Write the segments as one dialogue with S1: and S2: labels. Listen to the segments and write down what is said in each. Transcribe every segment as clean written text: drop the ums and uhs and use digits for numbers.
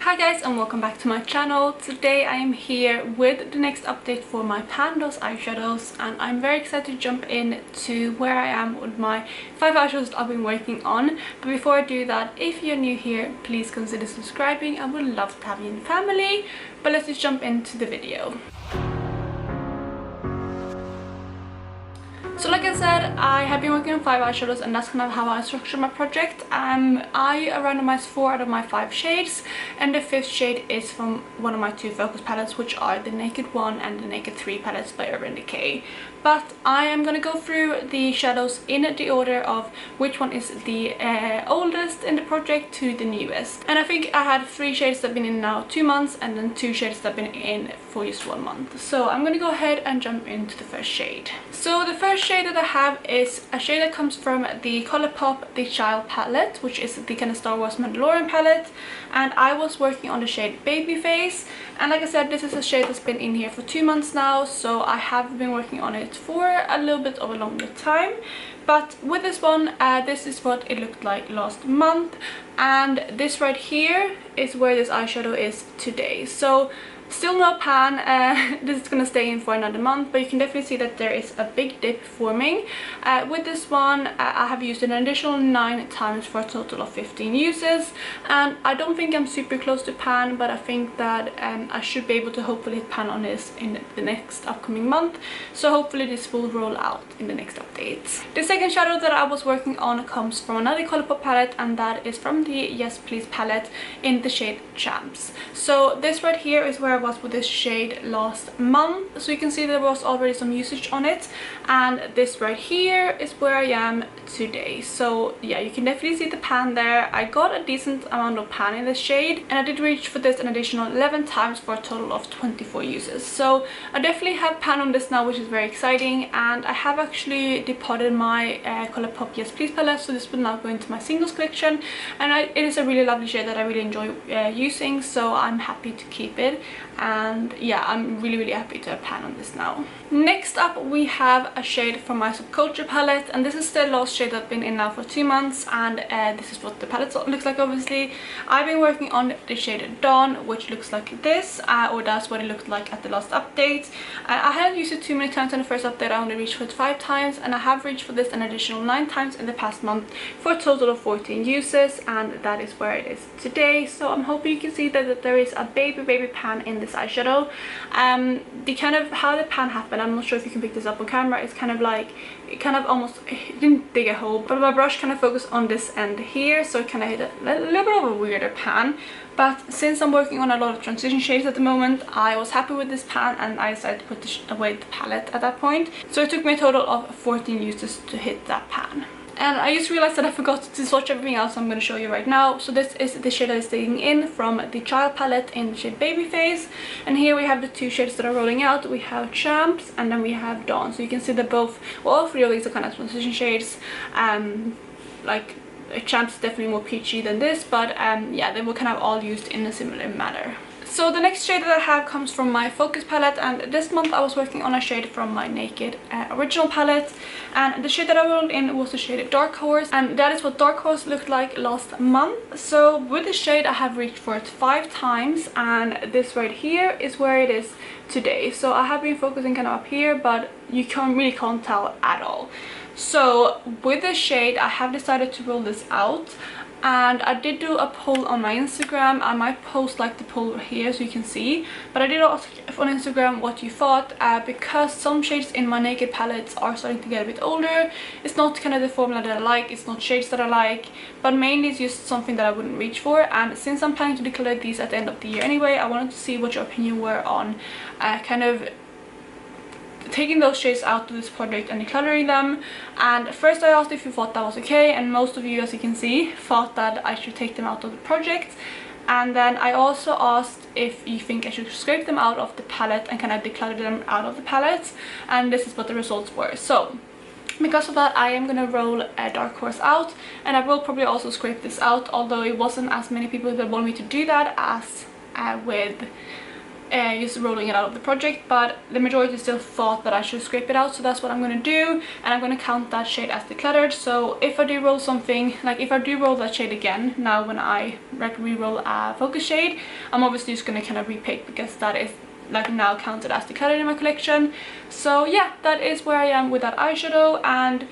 S1: Hi guys, and welcome back to my channel. Today I am here with the next update for my Pan Those Eyeshadows, and I'm very excited to jump in to where I am with my 5 eyeshadows I've been working on. But before I do that, if you're new here, please consider subscribing. I would love to have you in the family. But let's just jump into the video. So like I said, I have been working on 5 eyeshadows, and that's kind of how I structure my project. I randomized 4 out of my 5 shades, and the 5th shade is from one of my 2 focus palettes, which are the Naked 1 and the Naked 3 palettes by Urban Decay. But I am going to go through the shadows in the order of which one is the oldest in the project to the newest. And I think I had 3 shades that have been in now 2 months, and then 2 shades that have been in for just 1 month. So I'm going to go ahead and jump into the first shade. So the first shade that I have is a shade that comes from the Colourpop The Child palette, which is the kind of Star Wars Mandalorian palette, and I was working on the shade Babyface. And like I said, this is a shade that's been in here for 2 months now, so I have been working on it for a little bit of a longer time. But with this one, this is what it looked like last month, and this right here is where this eyeshadow is today. So still no pan. This is gonna stay in for another month, but you can definitely see that there is a big dip forming. With this one, I have used an additional 9 times for a total of 15 uses, and I don't think I'm super close to pan, but I think that I should be able to hopefully hit pan on this in the next upcoming month. So hopefully this will roll out in the next updates. The second shadow that I was working on comes from another Colourpop palette, and that is from the Yes Please palette in the shade Champs. So this right here is where I was with this shade last month, so you can see there was already some usage on it, and this right here is where I am today. So yeah, you can definitely see the pan there. I got a decent amount of pan in this shade, and I did reach for this an additional 11 times for a total of 24 uses. So I definitely have pan on this now, which is very exciting. And I have actually depotted my Colourpop Yes Please palette, so this will now go into my singles collection, and it is a really lovely shade that I really enjoy using, so I'm happy to keep it. And yeah, I'm really happy to have pan on this now. Next up, we have a shade from my Subculture palette, and this is the last shade that's been in now for 2 months, and this is what the palette looks like. Obviously, I've been working on the shade Dawn, which looks like this, or that's what it looked like at the last update. I haven't used it too many times in the first update. I only reached for it 5 times, and I have reached for this an additional 9 times in the past month for a total of 14 uses, and that is where it is today. So I'm hoping you can see that there is a baby pan in this eyeshadow. The kind of how the pan happened, I'm not sure if you can pick this up on camera, it's kind of like it didn't dig a hole, but my brush kind of focused on this end here, so it kind of hit a little bit of a weirder pan. But since I'm working on a lot of transition shades at the moment, I was happy with this pan, and I decided to put away the palette at that point. So it took me a total of 14 uses to hit that pan. And I just realized that I forgot to swatch everything else, so I'm going to show you right now. So this is the shade that is staying in from the Child palette in the shade Babyface. And here we have the 2 shades that are rolling out. We have Champs, and then we have Dawn. So you can see that both, well, all 3 of these are kind of transition shades. Like Champs is definitely more peachy than this, but yeah, they were kind of all used in a similar manner. So the next shade that I have comes from my Focus palette, and this month I was working on a shade from my Naked original palette, and the shade that I rolled in was the shade Dark Horse, and that is what Dark Horse looked like last month. So with this shade I have reached for it 5 times, and this right here is where it is today. So I have been focusing kind of up here, but you really can't tell at all. So with this shade I have decided to roll this out, and I did do a poll on my Instagram. I might post like the poll here so you can see, but I did ask on Instagram what you thought, because some shades in my Naked palettes are starting to get a bit older. It's not kind of the formula that I like, it's not shades that I like, but mainly it's just something that I wouldn't reach for. And since I'm planning to declutter these at the end of the year anyway, I wanted to see what your opinion were on kind of taking those shades out of this project and decluttering them. And first I asked if you thought that was okay, and most of you, as you can see, thought that I should take them out of the project. And then I also asked if you think I should scrape them out of the palette and kind of declutter them out of the palette, and this is what the results were. So because of that, I am gonna roll a Dark Horse out, and I will probably also scrape this out, although it wasn't as many people that wanted me to do that as with just rolling it out of the project, but the majority still thought that I should scrape it out, so that's what I'm going to do, and I'm going to count that shade as decluttered. So if I do roll something, like if I do roll that shade again now when I re-roll a focus shade, I'm obviously just going to kind of repick, because that is like now counted as decluttered in my collection. So yeah, that is where I am with that eyeshadow, and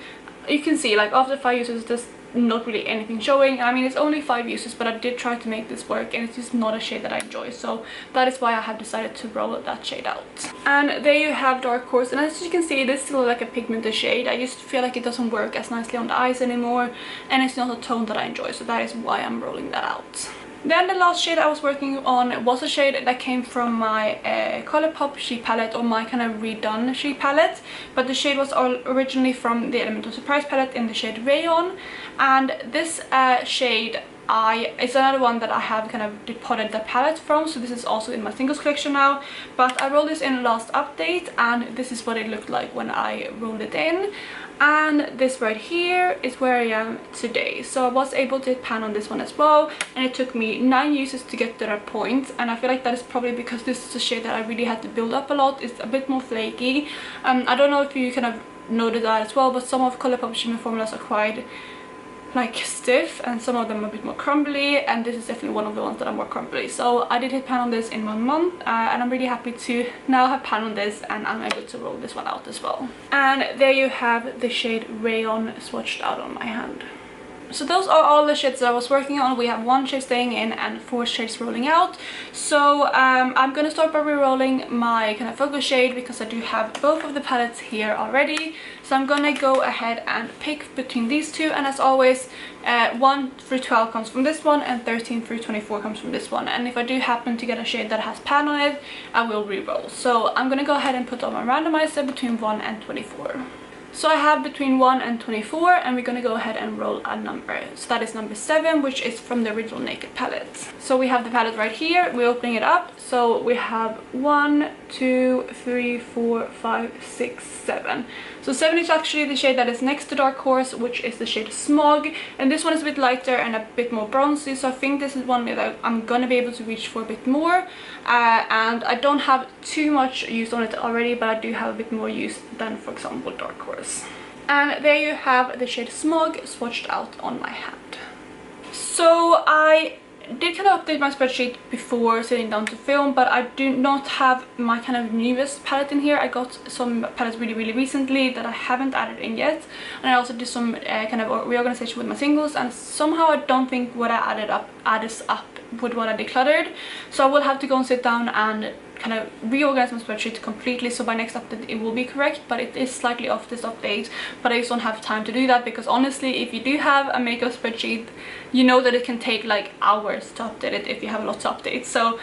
S1: you can see like after 5 uses there's not really anything showing. I mean, it's only 5 uses, but I did try to make this work, and it's just not a shade that I enjoy, so that is why I have decided to roll that shade out. And there you have Dark Horse, and as you can see, it is still like a pigmented shade. I just feel like it doesn't work as nicely on the eyes anymore, and it's not a tone that I enjoy, so that is why I'm rolling that out. Then the last shade I was working on was a shade that came from my Colourpop sheet palette, or my kind of redone sheet palette, but the shade was originally from the Element of Surprise palette in the shade Rayon. And this shade it's another one that I have kind of depotted the palette from, so this is also in my singles collection now, but I rolled this in last update, and this is what it looked like when I rolled it in. And this right here is where I am today. So I was able to hit pan on this one as well, and it took me 9 uses to get to that point, and I feel like that is probably because this is a shade that I really had to build up a lot. It's a bit more flaky. I don't know if you kind of noted that as well, but some of Colourpop shimmer formulas are quite like stiff, and some of them are a bit more crumbly, and this is definitely one of the ones that are more crumbly. So I did hit pan on this in 1 month, and I'm really happy to now have pan on this, and I'm able to roll this one out as well. And there you have the shade Rayon swatched out on my hand. So those are all the shades that I was working on. We have 1 shade staying in and 4 shades rolling out. So I'm gonna start by re-rolling my kind of focus shade, because I do have both of the palettes here already. So I'm gonna go ahead and pick between these two, and as always 1 through 12 comes from this one, and 13 through 24 comes from this one. And if I do happen to get a shade that has pan on it, I will re-roll. So I'm gonna go ahead and put on my randomizer between 1 and 24. So I have between 1 and 24, and we're gonna go ahead and roll a number. So that is number 7, which is from the original Naked palette. So we have the palette right here. We're opening it up. So we have 1, 2, 3, 4, 5, 6, 7. So 7 is actually the shade that is next to Dark Horse, which is the shade Smog. And this one is a bit lighter and a bit more bronzy. So I think this is one that I'm gonna be able to reach for a bit more. And I don't have too much use on it already, but I do have a bit more use than, for example, Dark Horse. And there you have the shade Smog swatched out on my hand. So I did kind of update my spreadsheet before sitting down to film, but I do not have my kind of newest palette in here. I got some palettes really recently that I haven't added in yet, and I also did some kind of reorganization with my singles, and somehow I don't think what I adds up with what I decluttered. So I will have to go and sit down and kind of reorganize my spreadsheet completely, so by next update it will be correct, but it is slightly off this update. But I just don't have time to do that, because honestly, if you do have a makeup spreadsheet, you know that it can take like hours to update it if you have a lot to update. So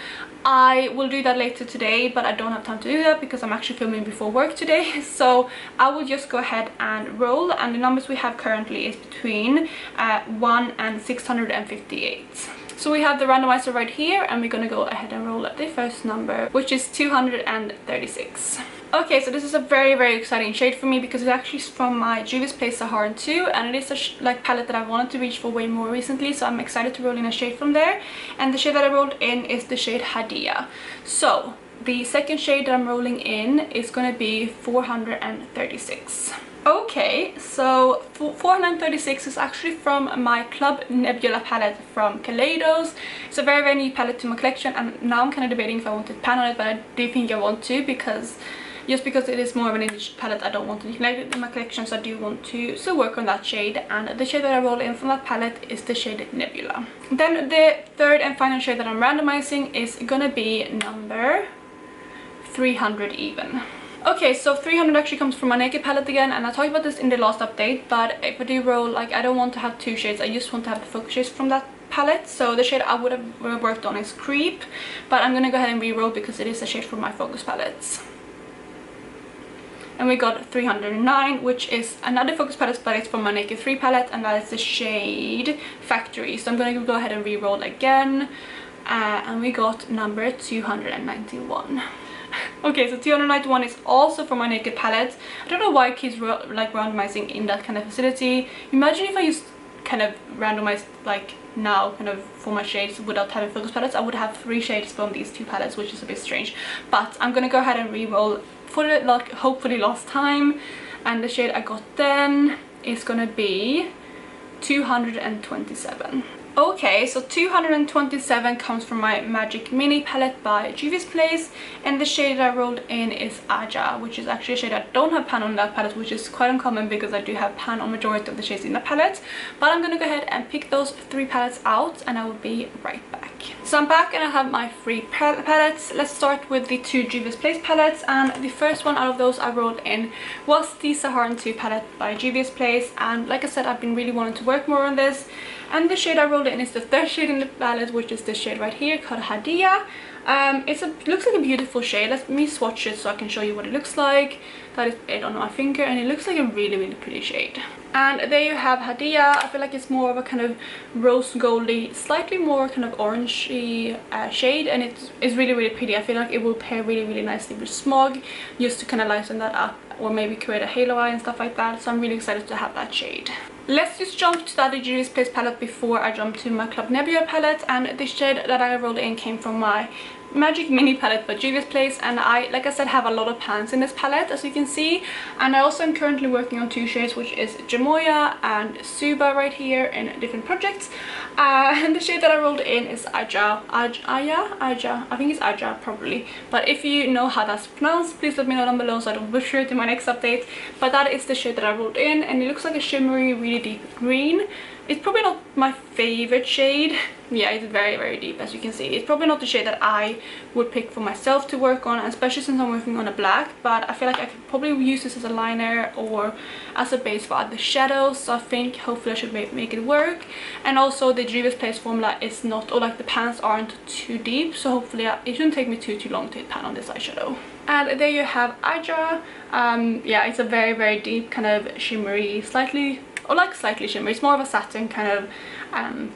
S1: I will do that later today, but I don't have time to do that because I'm actually filming before work today. So I will just go ahead and roll, and the numbers we have currently is between 1 and 658. So we have the randomizer right here, and we're gonna go ahead and roll the first number, which is 236. Okay, so this is a very exciting shade for me, because it's actually from my Juvia's Place Sahara 2, and it is a like palette that I wanted to reach for way more recently, so I'm excited to roll in a shade from there. And the shade that I rolled in is the shade Hadia. So the second shade that I'm rolling in is gonna be 436. Okay, so 436 is actually from my Club Nebula palette from Kaleidos. It's a very new palette to my collection, and now I'm kind of debating if I want to pan on it, but I do think I want to, because just because it is more of an English palette, I don't want to neglect it in my collection, so I do want to still work on that shade. And the shade that I rolled in from that palette is the shade Nebula. Then the third and final shade that I'm randomizing is gonna be number 300 even. Okay, so 300 actually comes from my Naked palette again, and I talked about this in the last update, but if I do roll, like, I don't want to have 2 shades, I just want to have the focus shades from that palette. So the shade I would have worked on is Creep, but I'm gonna go ahead and re-roll because it is a shade from my focus palettes. And we got 309, which is another focus palette, but it's from my Naked 3 palette, and that is the shade Factory. So I'm gonna go ahead and re-roll again, and we got number 291. Okay, so 291 is also from my Naked palette. I don't know why it keeps like randomizing in that kind of facility. Imagine if I just kind of randomized like now kind of for my shades without having focus palettes. I would have 3 shades from these 2 palettes, which is a bit strange, but I'm gonna go ahead and re-roll for the like hopefully last time, and the shade I got then is gonna be 227. Okay, so 227 comes from my Magic Mini palette by Juvia's Place, and the shade I rolled in is Aja, which is actually a shade I don't have pan on that palette, which is quite uncommon because I do have pan on majority of the shades in the palette. But I'm gonna go ahead and pick those 3 palettes out, and I will be right back. So I'm back and I have my 3 palettes. Let's start with the 2 Juvia's Place palettes, and the first one out of those I rolled in was the Saharan 2 palette by Juvia's Place, and like I said, I've been really wanting to work more on this. And the shade I rolled in is the 3rd shade in the palette, which is this shade right here called Hadia. It looks like a beautiful shade. Let me swatch it so I can show you what it looks like. That is it on my finger, and it looks like a really pretty shade. And there you have Hadia. I feel like it's more of a kind of rose goldy, slightly more kind of orangey shade, and it's really pretty. I feel like it will pair really nicely with Smog, just to kind of lighten that up, or maybe create a halo eye and stuff like that. So I'm really excited to have that shade. Let's just jump to the other Juvia's Place palette before I jump to my Club Nebula palette, and the shade that I rolled in came from my Magic Mini palette by Juvia's Place, and I, like I said, have a lot of pans in this palette, as you can see. And I also am currently working on 2 shades, which is Jamoya and Suba right here in different projects. And the shade that I rolled in is Aja. I think it's Aja probably, but if you know how that's pronounced, please let me know down below so I don't butcher it in my next update. But that is the shade that I rolled in, and it looks like a shimmery, really deep green. It's probably not my favorite shade. Yeah, it's very deep, as you can see. It's probably not the shade that I would pick for myself to work on, especially since I'm working on a black, but I feel like I could probably use this as a liner or as a base for other shadows. So I think hopefully I should make it work. And also the Juvia's Place formula is not, or like the pans aren't too deep, so hopefully it shouldn't take me too long to hit pan on this eyeshadow. And there you have Aja. Yeah, it's a very deep kind of shimmery, slightly shimmery. It's more of a satin kind of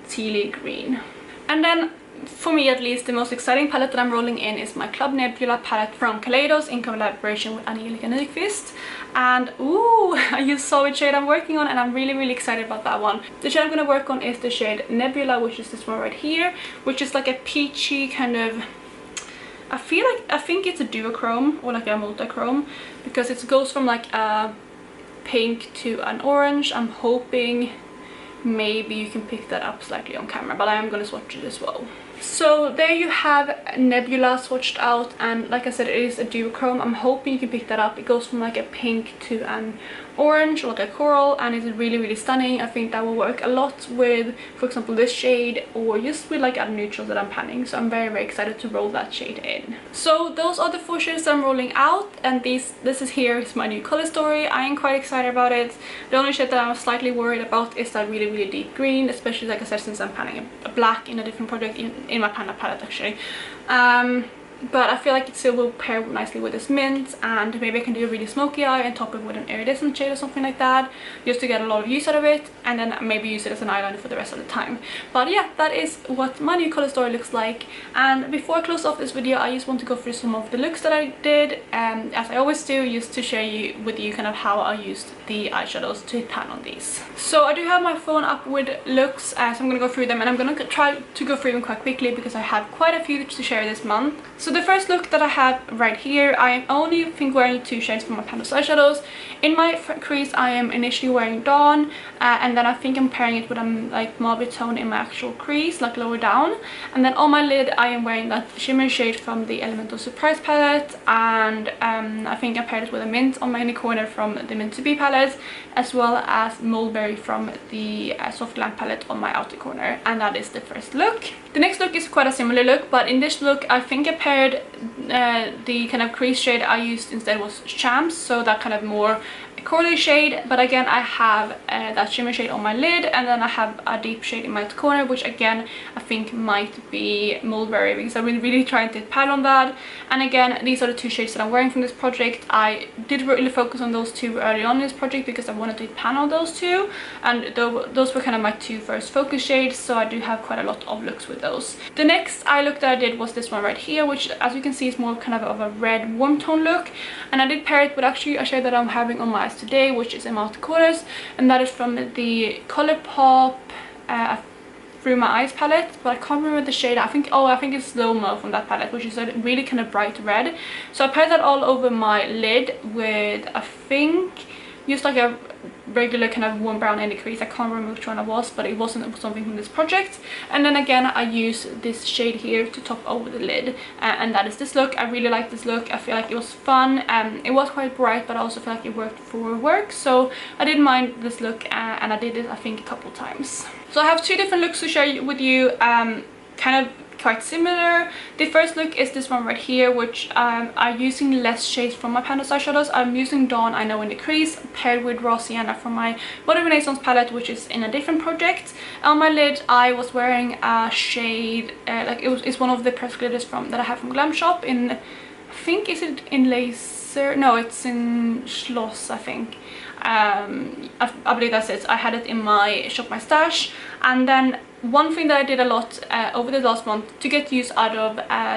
S1: tealy green. And then for me at least, the most exciting palette that I'm rolling in is my Club Nebula palette from Kaleidos in collaboration with Angelica Nyqvist. And ooh, you saw which shade I'm working on, and I'm really excited about that one. The shade I'm going to work on is the shade Nebula, which is this one right here, which is like a peachy kind of, I think it's a duochrome or like a multichrome, because it goes from like a pink to an orange. I'm hoping maybe you can pick that up slightly on camera, but I am going to swatch it as well. So there you have Nebula swatched out, and like I said, it is a duochrome. I'm hoping you can pick that up. It goes from like a pink to an orange, or like a coral, and it's really stunning. I think that will work a lot with, for example, this shade, or just with like other neutrals that I'm panning. So I'm very excited to roll that shade in. So those are the 4 shades I'm rolling out, and this is my new color story. I am quite excited about it. The only shade that I'm slightly worried about is that really deep green, especially like I said, since I'm panning a black in a different project in my Pan palette actually. But I feel like it still will pair nicely with this mint, and maybe I can do a really smoky eye and top it with an iridescent shade or something like that, just to get a lot of use out of it, and then maybe use it as an eyeliner for the rest of the time. But yeah, that is what my new color story looks like. And before I close off this video, I just want to go through some of the looks that I did, as I always do, just to share with you kind of how I used the eyeshadows to pan on these. So I do have my phone up with looks, so I'm going to go through them, and I'm going to try to go through them quite quickly because I have quite a few to share this month. So the first look that I have right here, I am only wearing 2 shades from my Pan Those Eyeshadows. In my crease I am initially wearing Dawn, and then I think I'm pairing it with a like mauve tone in my actual crease, like lower down. And then on my lid I am wearing that shimmer shade from the Elemental Surprise palette, and I think I paired it with a mint on my inner corner from the Mint to Be palette, as well as Mulberry from the Soft Lamp palette on my outer corner. And that is the first look. The next look is quite a similar look, but in this look I think I paired the kind of crease shade I used instead was Champs, so that kind of more corally shade. But again, I have that shimmer shade on my lid, and then I have a deep shade in my corner, which again I think might be Mulberry, because I've been really trying to pan on that. And again, these are the 2 shades that I'm wearing from this project. I did really focus on those 2 early on in this project because I wanted to pan on those 2, and those were kind of my 2 first focus shades, so I do have quite a lot of looks with those. The next eye look that I did was this one right here, which as you can see is more kind of a red warm tone look, and I did pair it with actually a shade that I'm having on my eyes today, which is in my outer corners, and that is from the ColourPop Through My Eyes palette, but I can't remember the shade. I think it's Slow Mo from that palette, which is a really kind of bright red. So I paired that all over my lid with, I think, used like a regular kind of warm brown in the crease. I can't remember which one it was, but it wasn't something from this project. And then again, I used this shade here to top over the lid, and that is this look. I really like this look. I feel like it was fun. It was quite bright, but I also feel like it worked for work, so I didn't mind this look, and I did it I think a couple times. So I have two different looks to share with you, kind of quite similar. The first look is this one right here, which I'm using less shades from my Pan Those Eyeshadows. I'm using Dawn I Know in the crease paired with Raw Sienna from my Body Renaissance palette, which is in a different project. On my lid I was wearing a shade, it's one of the pressed glitters that I have from Glam Shop in, I think, is it in Laser? No, it's in Schloss, I think. I believe that's it. I had it in my Shop My Stash. And then one thing that I did a lot over the last month to get use out of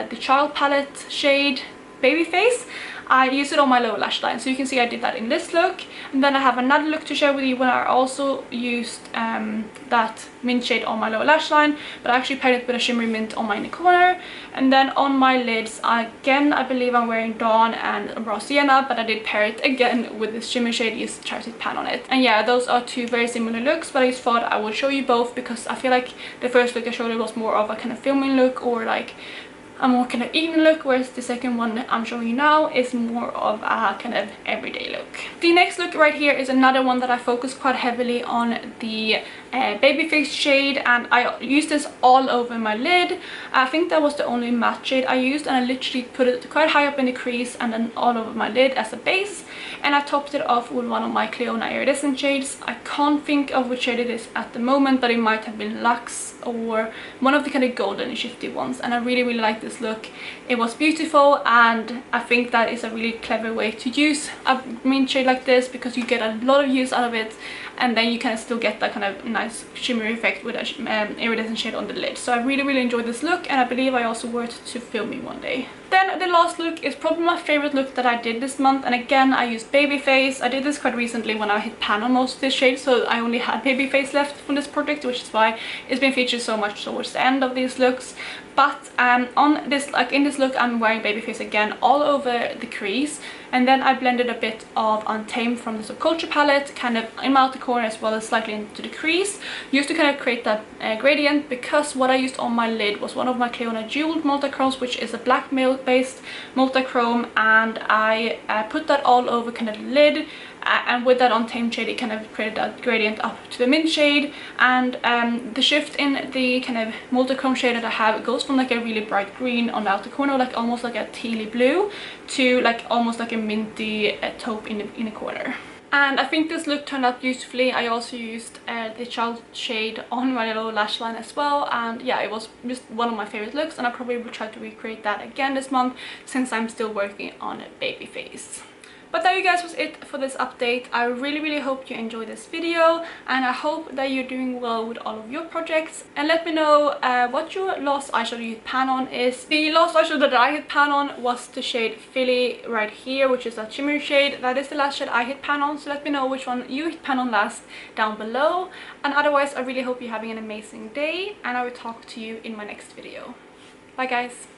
S1: the Child palette shade Babyface, I used it on my lower lash line. So you can see I did that in this look. And then I have another look to share with you where I also used that mint shade on my lower lash line, but I actually paired it with a shimmery mint on my inner corner. And then on my lids, again, I believe I'm wearing Dawn and Raw Sienna, but I did pair it again with this shimmer shade, used Charity Pan on it. And yeah, those are two very similar looks, but I just thought I would show you both because I feel like the first look I showed you was more of a kind of filming look, or like a more kind of evening look, whereas the second one I'm showing you now is more of a kind of everyday look. The next look right here is another one that I focus quite heavily on, the Babyface shade, and I used this all over my lid. I think that was the only matte shade I used, and I literally put it quite high up in the crease and then all over my lid as a base, and I topped it off with one of my Cleona iridescent shades. I can't think of which shade it is at the moment, but it might have been Lux or one of the kind of golden shifty ones, and I really like this look. It was beautiful, and I think that is a really clever way to use a mint shade like this, because you get a lot of use out of it, and then you kind of still get that kind of nice shimmery effect with a iridescent shade on the lid. So I really enjoyed this look, and I believe I also wore it to film me one day. Then the last look is probably my favorite look that I did this month, and again I used Babyface. I did this quite recently when I hit pan on most of this shade, so I only had Babyface left from this project, which is why it's been featured so much towards the end of these looks. But on this, like in this look, I'm wearing Babyface again all over the crease, and then I blended a bit of Untamed from the Subculture palette kind of in my outer corner as well as slightly into the crease, used to kind of create that gradient, because what I used on my lid was one of my Cleona Jeweled Multichromes, which is a black based multichrome, and I put that all over kind of the lid, and with that Untamed shade it kind of created that gradient up to the mint shade. And the shift in the kind of multichrome shade that I have goes from like a really bright green on the outer corner, like almost like a tealy blue, to like almost like a minty taupe in the corner. And I think this look turned out beautifully. I also used the Child shade on my little lash line as well, and yeah, it was just one of my favorite looks, and I probably will try to recreate that again this month since I'm still working on Babyface. But that, you guys, was it for this update. I really hope you enjoyed this video, and I hope that you're doing well with all of your projects. And let me know what your last eyeshadow you hit pan on is. The last eyeshadow that I hit pan on was the shade Philly right here, which is that shimmery shade. That is the last shade I hit pan on, so let me know which one you hit pan on last down below. And otherwise, I really hope you're having an amazing day, and I will talk to you in my next video. Bye guys!